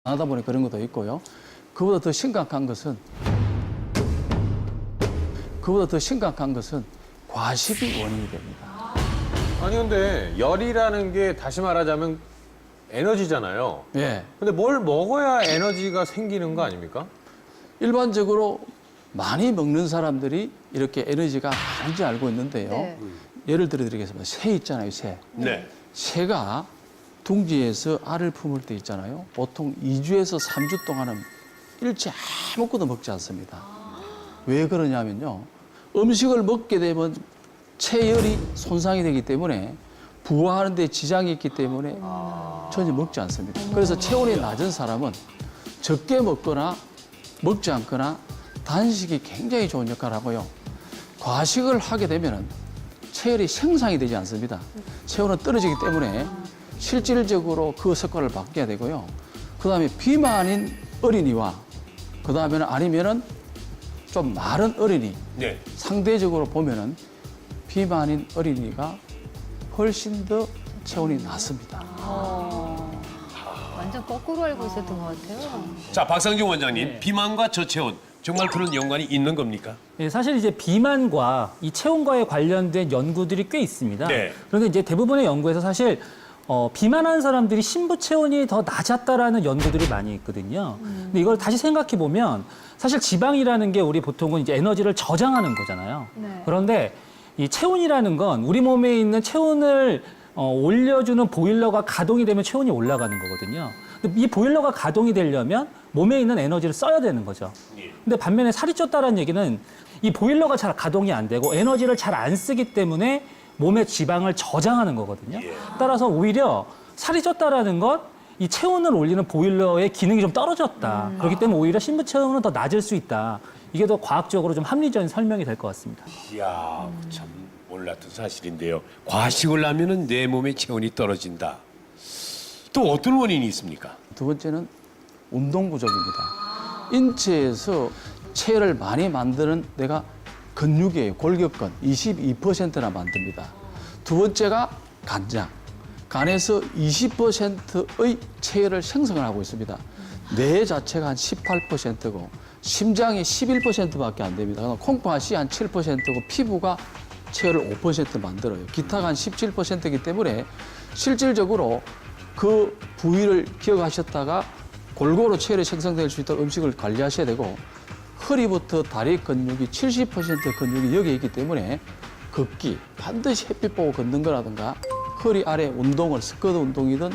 하다 보니 그런 것도 있고요. 그보다 더 심각한 것은 과식이 원인이 됩니다. 아니 근데 열이라는 게 다시 말하자면 에너지잖아요. 예. 근데 뭘 먹어야 에너지가 생기는 거 아닙니까? 일반적으로 많이 먹는 사람들이 이렇게 에너지가 많은지 알고 있는데요. 네. 예를 들어 드리겠습니다. 새 있잖아요, 새. 네. 새가 둥지에서 알을 품을 때 있잖아요. 보통 2주에서 3주 동안은 일체 아무것도 먹지 않습니다. 왜 그러냐면요. 음식을 먹게 되면 체열이 손상이 되기 때문에 부화하는 데 지장이 있기 때문에 전혀 먹지 않습니다. 그래서 체온이 낮은 사람은 적게 먹거나 먹지 않거나 단식이 굉장히 좋은 역할을 하고요. 과식을 하게 되면 체열이 생산이 되지 않습니다. 체온은 떨어지기 때문에 실질적으로 그 성과를 받게 되고요. 그다음에 비만인 어린이와 그다음에는 아니면은 좀 마른 어린이 네. 상대적으로 보면은 비만인 어린이가 훨씬 더 체온이 낮습니다. 완전 거꾸로 알고 있었던 것 같아요. 자, 박상중 원장님, 비만과 저체온 정말 그런 연관이 있는 겁니까? 네, 사실 이제 비만과 이 체온과에 관련된 연구들이 꽤 있습니다. 네. 그런데 이제 대부분의 연구에서 사실 비만한 사람들이 신부 체온이 더 낮았다라는 연구들이 많이 있거든요. 근데 이걸 다시 생각해 보면 사실 지방이라는 게 우리 보통은 이제 에너지를 저장하는 거잖아요. 네. 그런데 이 체온이라는 건 우리 몸에 있는 체온을 올려주는 보일러가 가동이 되면 체온이 올라가는 거거든요. 근데 이 보일러가 가동이 되려면 몸에 있는 에너지를 써야 되는 거죠. 근데 반면에 살이 쪘다는 얘기는 이 보일러가 잘 가동이 안 되고 에너지를 잘 안 쓰기 때문에 몸에 지방을 저장하는 거거든요. 따라서 오히려 살이 쪘다라는 건 이 체온을 올리는 보일러의 기능이 좀 떨어졌다. 그렇기 때문에 오히려 신부 체온은 더 낮을 수 있다. 이게 더 과학적으로 좀 합리적인 설명이 될 것 같습니다. 이야, 참 몰랐던 사실인데요. 과식을 하면은 내 몸의 체온이 떨어진다. 또 어떤 원인이 있습니까? 두 번째는 운동 부족입니다. 인체에서 체열을 많이 만드는 데가 근육이에요. 골격근 22%나 만듭니다. 두 번째가 간장. 간에서 20%의 체열을 생성을 하고 있습니다. 뇌 자체가 한 18%고 심장이 11%밖에 안 됩니다. 그럼 콩팥이 한 7%고 피부가 체열을 5% 만들어요. 기타가 한 17%이기 때문에 실질적으로 그 부위를 기억하셨다가 골고루 체열이 생성될 수 있도록 음식을 관리하셔야 되고 허리부터 다리 근육이 70% 근육이 여기에 있기 때문에 걷기, 반드시 햇빛 보고 걷는 거라든가 허리 아래 운동을 스쿼트 운동이든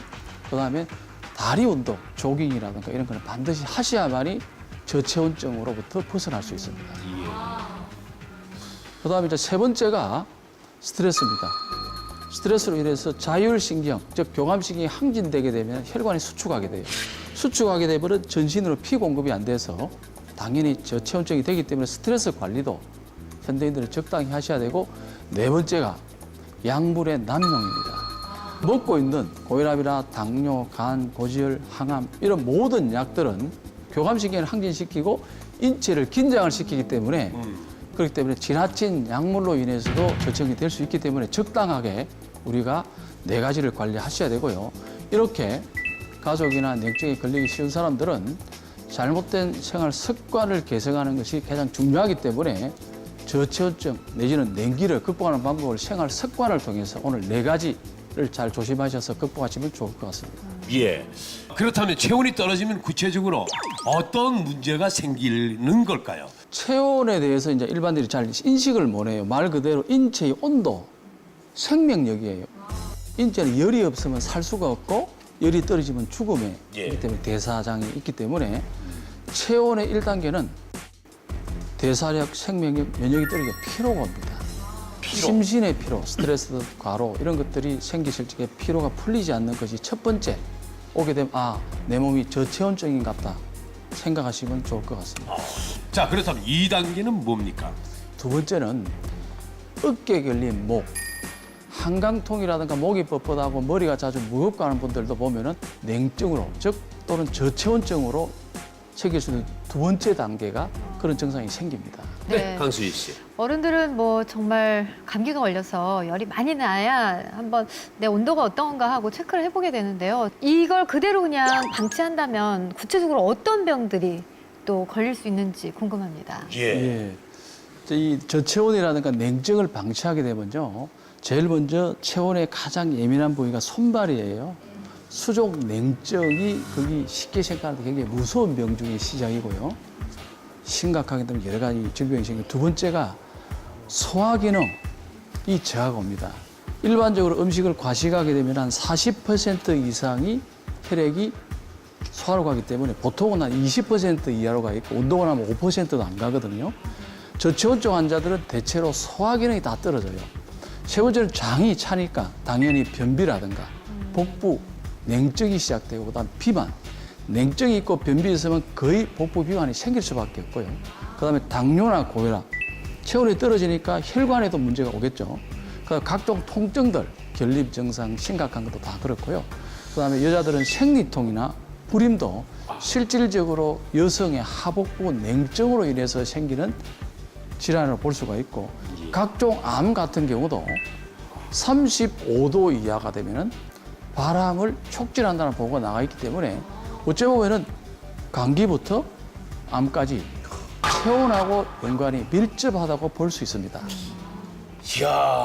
그다음에 다리 운동, 조깅이라든가 이런 거는 반드시 하셔야만이 저체온증으로부터 벗어날 수 있습니다. 그다음에 이제 세 번째가 스트레스입니다. 스트레스로 인해서 자율신경, 즉 교감신경이 항진되게 되면 혈관이 수축하게 돼요. 수축하게 되면 전신으로 피 공급이 안 돼서 당연히 저체온증이 되기 때문에 스트레스 관리도 현대인들은 적당히 하셔야 되고 네 번째가 약물의 남용입니다. 먹고 있는 고혈압이나 당뇨, 간, 고지혈, 항암 이런 모든 약들은 교감신경을 항진시키고 인체를 긴장을 시키기 때문에 그렇기 때문에 지나친 약물로 인해서도 저체온이 될 수 있기 때문에 적당하게 우리가 네 가지를 관리하셔야 되고요. 이렇게 가족이나 냉증에 걸리기 쉬운 사람들은 잘못된 생활 습관을 개선하는 것이 가장 중요하기 때문에 저체온증 내지는 냉기를 극복하는 방법을 생활 습관을 통해서 오늘 네 가지를 잘 조심하셔서 극복하시면 좋을 것 같습니다. 예. 그렇다면 체온이 떨어지면 구체적으로 어떤 문제가 생기는 걸까요? 체온에 대해서 이제 일반인들이 잘 인식을 못해요. 말 그대로 인체의 온도, 생명력이에요. 인체는 열이 없으면 살 수가 없고 열이 떨어지면 죽음에 있기 때문에 대사장이 있기 때문에 체온의 1단계는 대사력, 생명력, 면역이 떨어지게 피로가 옵니다. 심신의 피로, 스트레스, 과로 이런 것들이 생기실 적에 피로가 풀리지 않는 것이 첫 번째 오게 되면 내 몸이 저체온증인갑다 생각하시면 좋을 것 같습니다. 자, 그렇다면 2단계는 뭡니까? 두 번째는 어깨에 걸린 목, 한강통이라든가 목이 뻣뻣하고 머리가 자주 무겁고 하는 분들도 보면은 냉증으로 즉 또는 저체온증으로 생길 수 있는 두 번째 단계가 그런 증상이 생깁니다. 네, 강수희 씨. 어른들은 뭐 정말 감기가 걸려서 열이 많이 나야 한번 내 온도가 어떤가 하고 체크를 해보게 되는데요. 이걸 그대로 그냥 방치한다면 구체적으로 어떤 병들이 또 걸릴 수 있는지 궁금합니다. 예. 예. 이 저체온이라든가 냉증을 방치하게 되면요. 제일 먼저 체온에 가장 예민한 부위가 손발이에요. 수족 냉증이 거기 쉽게 생각하는데 굉장히 무서운 병 중에 시작이고요. 심각하게 되면 여러 가지 질병이 생기고 두 번째가 소화 기능이 저하가 옵니다. 일반적으로 음식을 과식하게 되면 한 40% 이상이 혈액이 소화로 가기 때문에 보통은 한 20% 이하로 가 있고 운동을 하면 5%도 안 가거든요. 저체온증 환자들은 대체로 소화 기능이 다 떨어져요. 세 번째는 장이 차니까 당연히 변비라든가 복부 냉증이 시작되고 그다음 비만. 냉증이 있고 변비 있으면 거의 복부 비만이 생길 수밖에 없고요. 그다음에 당뇨나 고혈압. 체온이 떨어지니까 혈관에도 문제가 오겠죠. 그다음 각종 통증들, 결립 증상 심각한 것도 다 그렇고요. 그다음에 여자들은 생리통이나 불임도 실질적으로 여성의 하복부 냉증으로 인해서 생기는 질환으로 볼 수가 있고 각종 암 같은 경우도 35도 이하가 되면은 발암을 촉진한다는 보고가 나와 있기 때문에 어찌 보면은 감기부터 암까지 체온하고 연관이 밀접하다고 볼 수 있습니다. 이야.